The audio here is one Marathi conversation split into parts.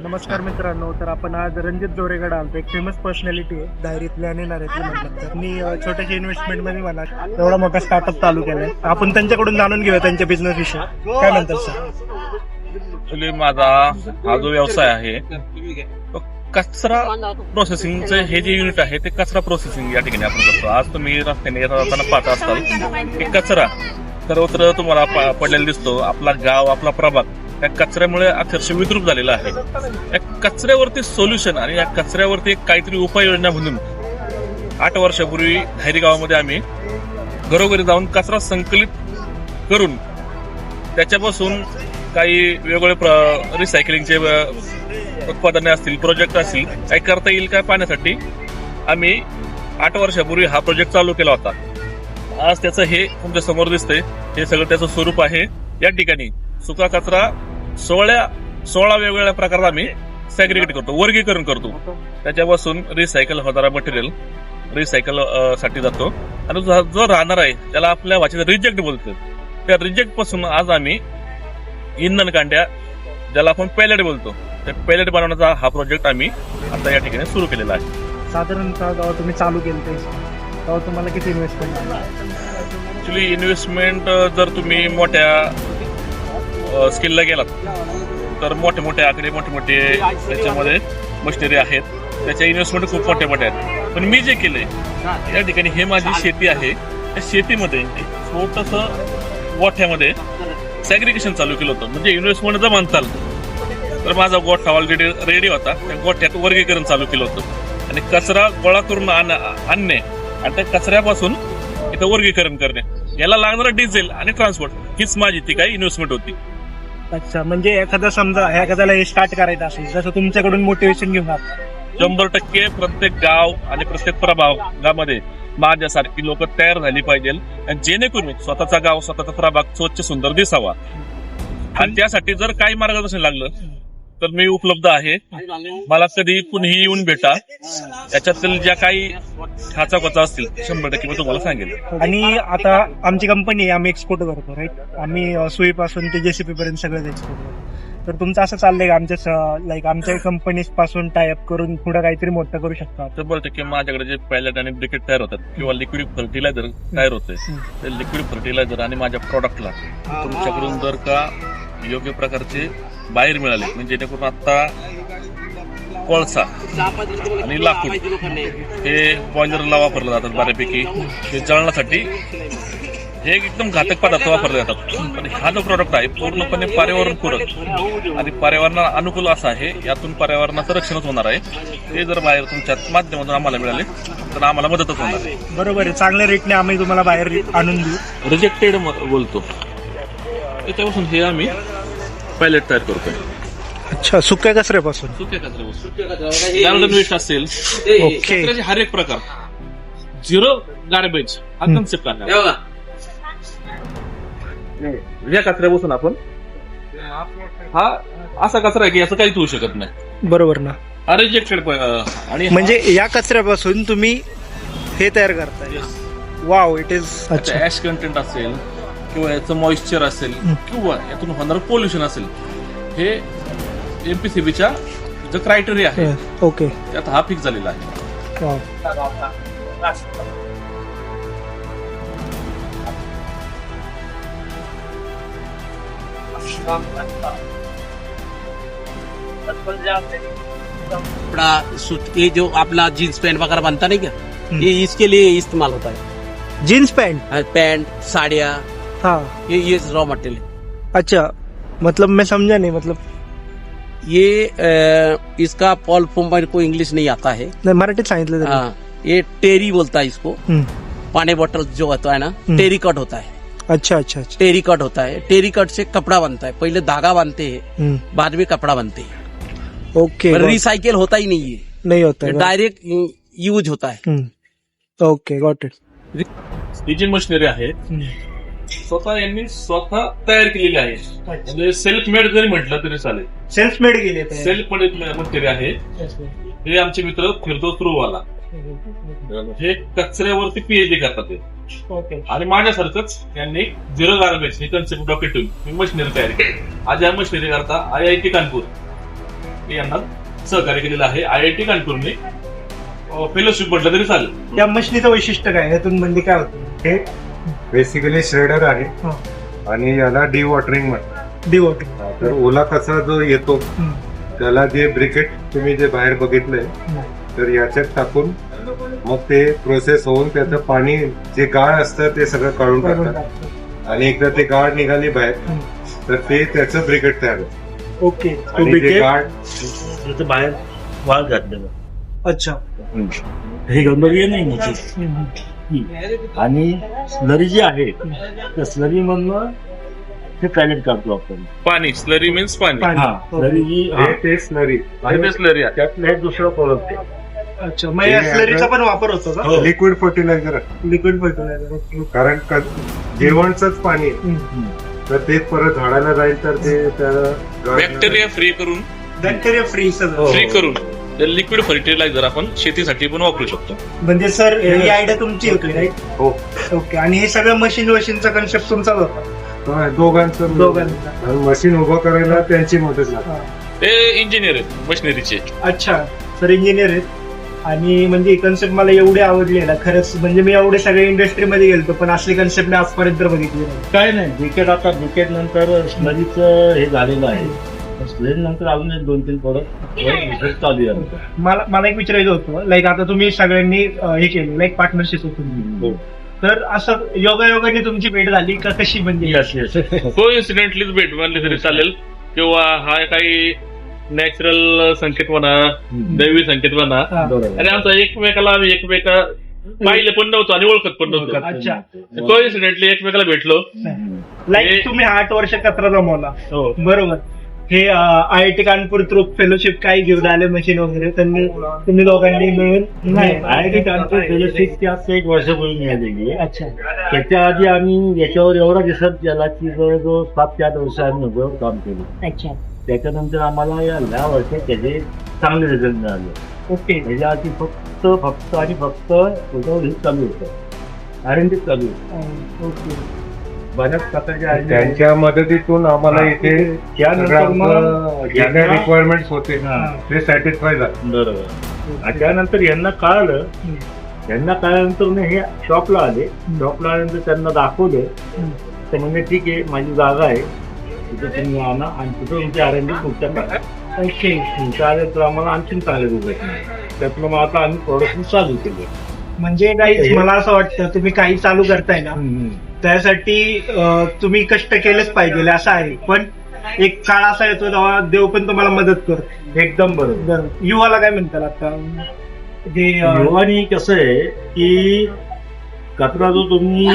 नमस्कार मित्रांनो, तर आपण आज रणजित जोरेगड आलतो. एक फेमस पर्सनॅलिटी आहे, डायरीतले आणि नरेतले म्हटलं तर. मी छोट्याशा इन्व्हेस्टमेंट मध्ये मला एवढा मोठा स्टार्टअप चालू केलाय. आपण त्यांच्याकडून जाणून घेऊया त्यांच्या बिझनेस विषयी. काय म्हणतात सर? ऍक्च्युली माझा हा जो व्यवसाय आहे तो कचरा प्रोसेसिंगचं हे जे युनिट आहे ते कचरा प्रोसेसिंग या ठिकाणी आपण करतो. आज तुम्ही रस्त्याने येता जाताना पाहत असाल की कचरा सर्वत्र तुम्हाला पडलेला दिसतो. आपला गाव, आपला प्रभाग या कचऱ्यामुळे अक्षरशः विद्रूप झालेला आहे. या कचऱ्यावरती सोल्युशन आणि या कचऱ्यावरती एक काहीतरी उपाययोजना म्हणून 8 वर्षापूर्वी धायरी गावामध्ये आम्ही घरोघरी जाऊन कचरा संकलित करून त्याच्यापासून काही वेगवेगळे रिसायकलिंगचे उत्पादने असतील, प्रोजेक्ट असतील, काही करता येईल काय पाहण्यासाठी आम्ही 8 वर्षापूर्वी हा प्रोजेक्ट चालू केला होता. आज त्याचं हे तुमच्या समोर दिसतंय, हे सगळं त्याचं स्वरूप आहे. या ठिकाणी सुका कचरा 16 वेगवेगळ्या प्रकारात आम्ही सॅग्रिगेट करतो, वर्गीकरण करतो. त्याच्यापासून रिसायकल होणारा मटेरियल रिसायकल साठी जातो आणि जो राहणार आहे त्याला आपल्या भाषेत रिजेक्ट बोलतो. त्या रिजेक्ट पासून आज आम्ही इंधन कांड्या, ज्याला आपण पेलेट बोलतो, त्या पेलेट बनवण्याचा हा प्रोजेक्ट आम्ही आता या ठिकाणी सुरू केलेला आहे. साधारणतः जेव्हा तुम्ही चालू केलं तेव्हा तुम्हाला किती इन्व्हेस्टमेंट झाली? ऍक्च्युली इन्व्हेस्टमेंट जर तुम्ही मोठ्या स्किलला गेलात तर मोठे आकडे, मोठे त्याच्यामध्ये मशिनरी आहेत, त्याच्या इन्व्हेस्टमेंट खूप मोठे आहेत. पण मी जे केलंय या ठिकाणी, हे माझी शेती आहे. त्या शेतीमध्ये एक छोटस गोठ्यामध्ये सॅग्रिगेशन चालू केलं होतं. म्हणजे इन्व्हेस्टमेंट जर म्हणताल तर माझा गोठा ऑलरेडी रेडी होता. त्या गोठ्यात वर्गीकरण चालू केलं होतं आणि कचरा गोळा करून आणणे आणि त्या कचऱ्यापासून इथं वर्गीकरण करणे, याला लागणारं डिझेल आणि ट्रान्सपोर्ट, हीच माझी ती काही इन्व्हेस्टमेंट होती. अच्छा, म्हणजे एखादा एखाद्याला हे स्टार्ट करायचं असेल, जसं तुमच्याकडून मोटिवेशन घेऊन 100% प्रत्येक गाव आणि प्रत्येक प्रभागामध्ये माझ्यासारखी लोक तयार झाली पाहिजे आणि जेणेकरून स्वतःचा गाव, स्वतःचा प्रभाग स्वच्छ सुंदर दिसावा. आणि त्यासाठी जर काही मार्गदर्शन लागलं तर मी उपलब्ध आहे. मला कधी कुणीही येऊन भेटा, याच्यातील ज्या काही खाचाखोचा असतील 100% मी तुम्हाला सांगेल. आणि आता आमची कंपनी आहे, आम्ही एक्सपोर्ट करतो, राईट? आम्ही सुईपासून ते जेसीपी पर्यंत सगळंच एक्सपोर्ट करतो. तर तुमचं असं चाललंय का आमच्या कंपनी पासून टायअप करून पुढे काहीतरी मोठं करू शकता? 100% माझ्याकडे जे पायलट आणि ब्रिकेट तयार होतात किंवा लिक्विड फर्टिलायझर तयार होते, ते लिक्विड फर्टिलायझर आणि माझ्या प्रॉडक्टला तुमच्याकडून जर का योग्य प्रकारचे बाहेर मिळाले, म्हणजे जेणेकरून आता कोळसा आणि लाकूड हे बॉयलरला वापरलं जातात बऱ्यापैकी, हे जळण्यासाठी हे एकदम घातक पदार्थ वापरले जातात. पण हा जो प्रॉडक्ट आहे पूर्णपणे पर्यावरणपूरक आणि पर्यावरणाला अनुकूल असा आहे. यातून पर्यावरणाचं रक्षणच होणार आहे. ते जर बाहेर तुमच्या माध्यमातून आम्हाला मिळाले तर आम्हाला मदतच होणार आहे. बरोबर आहे, चांगल्या रेटने आम्ही तुम्हाला बाहेर आणून देऊ. रिजेक्टेड बोलतो, त्याच्यापासून हे आम्ही पायलट तयार करतोय. अच्छा, सुक्या कचऱ्यापासून? सुक्या कचऱ्यापासून गार्डन वेस्ट असेल, कचऱ्याचे हर एक प्रकार, झिरो गार्बेज हा कन्सेप्ट आहे. या कचऱ्यापासून आपण हा असा कचरा आहे की याचं काहीच होऊ शकत नाही. बरोबर ना? हा रिजेक्टेड आणि म्हणजे या कचऱ्यापासून तुम्ही हे तयार करताय? Wow, it is. अच्छा, ऍश कंटेंट असेल किंवा याचं मॉइश्चर असेल किंवा यातून होणारं पोल्युशन असेल, हे एमपीसीबीच्या जो क्रायटेरिया आहे ओके त्यात हा फिक्स झालेला आहे. वाव. कपड़ा सूट, ये जो अपना जीन्स पैंट वगैरह बनता नहीं क्या, ये इसके लिए इस्तेमाल होता है. Jeans pant? पैंट, साड़ियाँ, हाँ, ये रॉ मटेरियल है. अच्छा, मतलब मैं समझा नहीं. मतलब ये इसका पॉल फॉर्म मेरे को इंग्लिश नहीं आता है. नाही, मराठीत सांगितलं तरी. हाँ, ये टेरी बोलता है इसको. हम्म. पानी बोतल जो होता है ना, टेरी कट होता है. अच्छा अच्छा अच्छा. टेरी कट होता है. टेरी कट से कपड़ा बनता है. पहले धागा बांधते हैं, बाद में कपड़ा बनते हैं. ओके. रिसाइकिल होता ही नहीं है, नहीं होता है, डायरेक्ट यूज होता है. Okay, got it. ही जी मशिनरी आहे यांनी स्वतः तयार केलेली आहे. म्हणजे सेल्फ मेड जरी म्हटलं तरी चालेल. सेल्फ मेड केले? सेल्फ मेड मशिनरी आहे. हे आमचे मित्र फिरदोस रुवाला, हे कचऱ्यावरती पीएचडी करतात ते. आणि माझ्यासारखंच यांनी झिरो गार्बेज ही कन्सेप्ट डॉक्टर ठेवून मशिनरी तयार केली. आज या मशिनरी करता IIT कानपूर मी यांना सहकार्य केलेलं आहे. IIT कानपूरने फेलोशिप म्हटलं तरी चालेल. या मशीनीचं वैशिष्ट्य काय, यातून म्हणजे काय होतं? हे बेसिकली श्रेडर आहे हा. आणि याला डी वॉटरिंग म्हणतात. डिवॉटर. तर ओला कचरा जो येतो त्याला जे ब्रिकेट तुम्ही जे बाहेर बघितलंय तर याच्यात टाकून मग ते प्रोसेस होऊन त्याचं पाणी जे गाळ असतं ते सगळं काढून टाकतात आणि एकदा ते गाळ निघाली बाहेर तर ते त्याचं ब्रिकेट तयार होतं. ओके. आणि ते गाळ त्याचं बाहेर वाळ घातलेलं. अच्छा. हे गंभीर नाही मोठी. आणि स्लरी जी आहे त्या स्लरी मधनं ते टॉयलेट काढतो आपण. पाणी स्लरी मीन्स पाणी. हा स्लरी जी ते स्लरी ते स्लरी आहे. त्यात नाही दुसरं प्रोडक्ट. अच्छा, मग या स्लरीचा पण वापर होतो का? Liquid fertiliser liquid fertiliser. कारण जेवणचंच पाणी आहे. तर ते परत झाडाला जाईल तर ते त्याला बॅक्टेरिया फ्री करून बॅक्टेरिया फ्री सगळं. फ्री करून लिक्विड फर्टिलायझर आपण शेतीसाठी पण वापरू शकतो. म्हणजे सर ही आयडिया तुमची होती, राईट? हो. ओके. आणि हे सगळं मशीनचा कन्सेप्ट तुमचाच होता? दोघांचं मशीन उभं करायला त्यांची मदत लागते. ते इंजिनियर आहेत मशिनरीचे. अच्छा, सर इंजिनियर आहेत. आणि म्हणजे कन्सेप्ट मला एवढी आवडली आहे ना खरंच. म्हणजे मी एवढे सगळ्या इंडस्ट्रीमध्ये गेलो पण असली कन्सेप्ट मी आजपर्यंत बघितली नाही. काय नाही ब्रिकेट आता ब्रिकेट नंतर स्लरीचं हे झालेलं आहे. स्लरी नंतर अजून एक 2-3 प्रोडक्ट चालू आहे. मला एक विचारायचं होतं, लाईक आता तुम्ही सगळ्यांनी हे केलं, लाईक पार्टनरशिप होतं, तर असं योगायोगाने तुमची भेट झाली का कशी? म्हणजे कोइन्सिडेंटलीच भेट मानली तरी चालेल किंवा हा काही नॅचरल संकेत म्हणा, दैवी संकेत म्हणा. आणि आमचा एकमेकाला आम्ही एकमेका पाहिले पण नव्हतो आणि ओळखत पण नव्हतो. अच्छा. कोइन्सिडेंटली एकमेकाला भेटलो. लाईक तुम्ही 8 वर्ष कचरा जमवला, बरोबर? हे IIT कानपूर थ्रू फेलोशिप काही घेऊन आले मशीन वगैरे तुम्ही दोघांनी मिळून? नाही IIT कानपूर फेलोशिप ती आता 1 वर्षापूर्वी मिळालेली आहे. अच्छा. त्याच्या आधी आम्ही याच्यावर एवढा रिसर्च केला की जवळजवळ 7 ते 8 वर्ष आम्ही नोबेल काम केलं. अच्छा. त्याच्यानंतर आम्हाला या वर्षात त्याचे चांगले रिझल्ट मिळाले. ओके. त्याच्या आधी फक्त आणि फक्त हे चालू होतं, R&D चालू होतं. ओके. बऱ्याच प्रकारचे त्यांच्या मदतीतून आम्हाला इथे त्यानंतर रिक्वायरमेंट होते ते सॅटिस्फाय झाले. बरोबर. आणि त्यानंतर यांना कळाल्यानंतर हे शॉपला आले. शॉपला आल्यानंतर त्यांना दाखवलं तर म्हणजे ठीक आहे माझी जागा आहे तिथे तुम्ही आणा आणि तिथं तुमची R&D तुमच्या करा. ओके. तुमच्या आले तर आम्हाला आणखीन चांगले रिझल्ट. त्यातलं मग आता आम्ही प्रोडक्शन चालू केलं. म्हणजे काही मला असं वाटतं तुम्ही काही चालू करताय ना त्यासाठी तुम्ही कष्ट केलेच पाहिजे असं आहे. पण एक काळ असा येतो तेव्हा देव पण तुम्हाला मदत करतो. एकदम बरोबर. युवाला काय म्हणतात आता जे युवानी कसं आहे की कचरा जो तुम्ही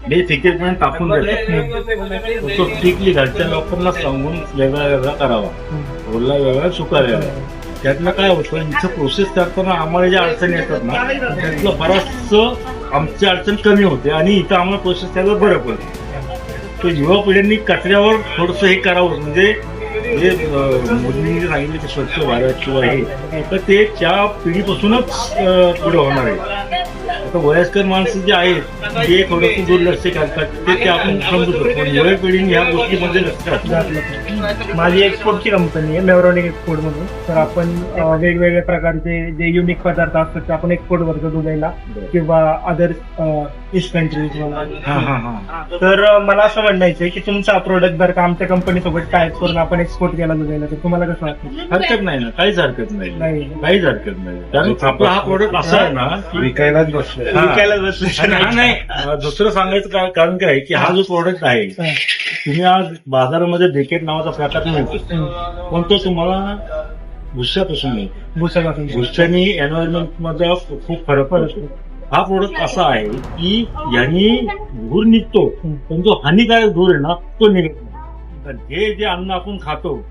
बेफिकीरपणे टाकून देतो तो स्ट्रिक्टली घरच्या लोकांना सांगून वेगळा वेगळा करावा, ओला वेगळा सुका वेगळा. त्यातलं काय होतं इथं प्रोसेस करताना आम्हाला ज्या अडचणी येतात ना त्यातलं बराचसं आमची अडचण कमी होते आणि इथं आम्हाला प्रोसेस त्याला बरं पडतं. तर युवा पिढ्यांनी कचऱ्यावर थोडंसं हे करावं. म्हणजे जे मोदींनी सांगितलं की स्वच्छ भारत किंवा हे तर ते त्या पिढीपासूनच पुढे होणार आहे. आता वयस्कर माणसं जे आहेत ते थोडंसं दुर्लक्ष करतात ते आपण समजू शकतो. युवा पिढीने ह्या गोष्टीमध्ये लक्ष घातलं. माझी एक्सपोर्टची कंपनी आहे मेवरॉनिक एक्सपोर्ट म्हणून. तर आपण वेगवेगळ्या प्रकारचे जे युनिक पदार्थ असतात ते आपण एक्सपोर्ट करतो दुबईला किंवा अदर ईस्ट कंट्रीज. तर मला असं म्हणायचं की तुमचा प्रोडक्ट जर का आमच्या कंपनी सोबत टायप करून आपण एक्सपोर्ट केला दुबईला तर तुम्हाला कसं वाटतं? हरकत नाही ना, काहीच हरकत नाही, काहीच हरकत नाही. कारण आपला आपला हा प्रोडक्ट असा आहे ना की विकायलाच बसले. विकायला बसले. नाही दुसरं सांगायचं कारण काय की हा जो प्रोडक्ट आहे तुम्ही आज बाजारामध्ये ब्रिकेट नावाचा प्रकार मिळतो पण तो तुम्हाला भुस्यापासून मिळतो. भुस्यानी एन्व्हायरमेंट मध्ये खूप फरक पडतो. हा प्रोडक्ट असा आहे की यांनी धूर निघतो पण जो हानिकारक धूर आहे ना तो निघतो. तर हे जे अन्न आपण खातो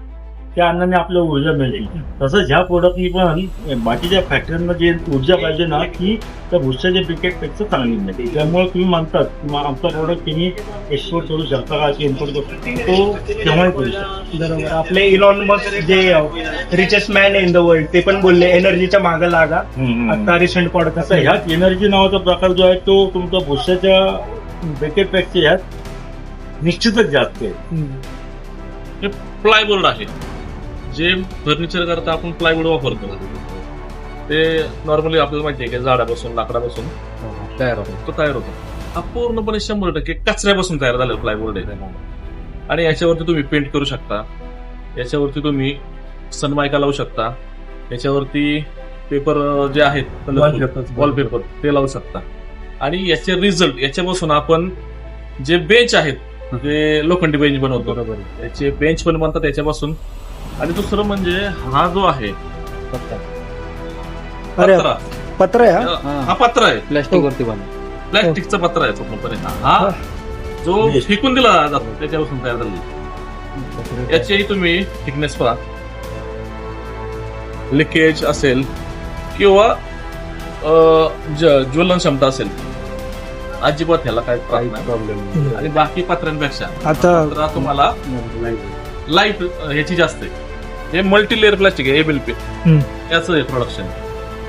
त्या अन्नाने आपल्याला ऊर्जा मिळते. तसंच ह्या प्रोडक्टनी पण बाकीच्या फॅक्टरींना जे ऊर्जा पाहिजे ना ती त्या भुस्याच्या ब्रिकेटपेक्षा चांगली मिळते. त्यामुळे तुम्ही म्हणतात की आमचा प्रोडक्ट तुम्ही एक्सपोर्ट करू शकता का की इम्पोर्ट करू शकता तो तेव्हाही करू शकता. बरोबर. आपले इलॉन मस्क जे richest man in the world ते पण बोलले एनर्जीच्या मागे लागा. आता रिसेंट पॉडकास्ट असं ह्यात एनर्जी नावाचा प्रकार जो आहे तो तुमचा भुस्याच्या ब्रिकेटपेक्षा ह्यात निश्चितच जास्त आहे. हे प्लायबोर्ड आहे जे फर्निचर करता आपण प्लायवूड वापरतो ते नॉर्मली आपल्याला माहिती आहे की झाडापासून लाकडापासून तयार होतो हा पूर्णपणे 100% कचऱ्यापासून तयार झालेला प्लायवूड आहे आणि याच्यावरती तुम्ही पेंट करू शकता, याच्यावरती तुम्ही सनमायका लावू शकता, याच्यावरती पेपर जे आहेत वॉलपेपर ते लावू शकता आणि याचे रिझल्ट याच्यापासून आपण जे बेंच आहेत जे लोखंडी बेंच बनवतो याचे बेंच पण बनतात त्याच्यापासून. आणि दुसरं म्हणजे हा जो आहे अरे पत्रा, पत्र आहे हा? हा पत्रा आहे प्लास्टिक वरती बनव. प्लॅस्टिकचा पत्रा आहे पूर्णपणे हा जो फेकून दिला जातो त्याच्यापासून तयार झालेला. याचेही तुम्ही थिकनेस पहा, लिकेज असेल किंवा ज्वलन क्षमता असेल अजिबात ह्याला काय प्रॉब्लेम नाही. आणि बाकी पत्र्यांपेक्षा आता पत्रा तुम्हाला लाईट ह्याची जास्त आहे. हे मल्टी लेअर प्लास्टिक आहे एबीएलपी याचं आहे प्रोडक्शन.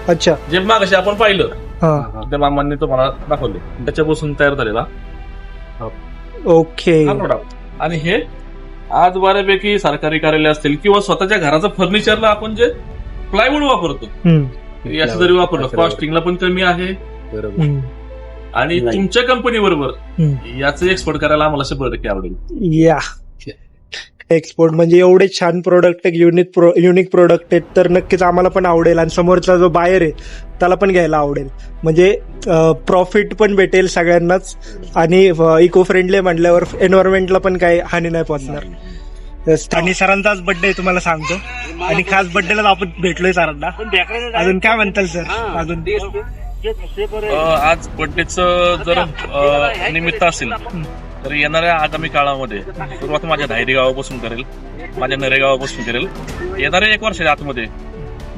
अच्छा जे मागाशी आपण पाहिलं हा त्या मामांनी तुम्हाला दाखवले त्याच्यापासून तयार झालेला ओके. हा प्रोडक्ट. आणि हे आज बऱ्यापैकी सरकारी कार्यालय असतील किंवा स्वतःच्या घराचं फर्निचरला आपण जे प्लायवूड वापरतो याचं जरी वापरलं कॉस्टिंगला पण कमी आहे आणि तुमच्या कंपनी बरोबर याचं एक्सपोर्ट करायला आम्हाला 100% आवडेल. या एक्सपोर्ट म्हणजे एवढे छान प्रोडक्ट युनिक प्रोडक्ट आहेत तर नक्कीच आम्हाला पण आवडेल आणि समोरचा जो बायर आहे त्याला पण घ्यायला आवडेल. म्हणजे प्रॉफिट पण भेटेल सगळ्यांनाच आणि इको फ्रेंडली म्हटल्यावर एन्व्हायरमेंटला पण काही हानी नाही पोहोचणार. आणि सरांचा आज बर्थडे तुम्हाला सांगतो आणि खास बर्थडेला आपण भेटलोय सरांना. अजून काय म्हणताल सर? अजून आज बर्थडेचं जर निमित्त असेल तर येणाऱ्या आगामी काळामध्ये सुरुवात माझ्या धायरी गावापासून करेल, माझ्या नरे गावापासून करेल. येणाऱ्या 1 वर्षाच्या आतमध्ये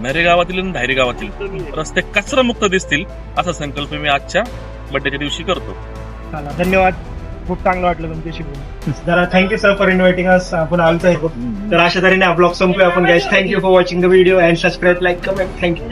नरे गावातील आणि धायरी गावातील रस्ते कचरामुक्त दिसतील असा संकल्प मी आजच्या बर्थडेच्या दिवशी करतो. धन्यवाद, खूप चांगलं वाटलं तुमच्याशी बोलून. जरा थँक्यू सर फॉर इन्व्हाइटिंग अस. आपण आलतो तर अशा तऱ्हेने हा ब्लॉग संपूया आपण. Guys thank you for watching the video and subscribe, like, comment. Thank you.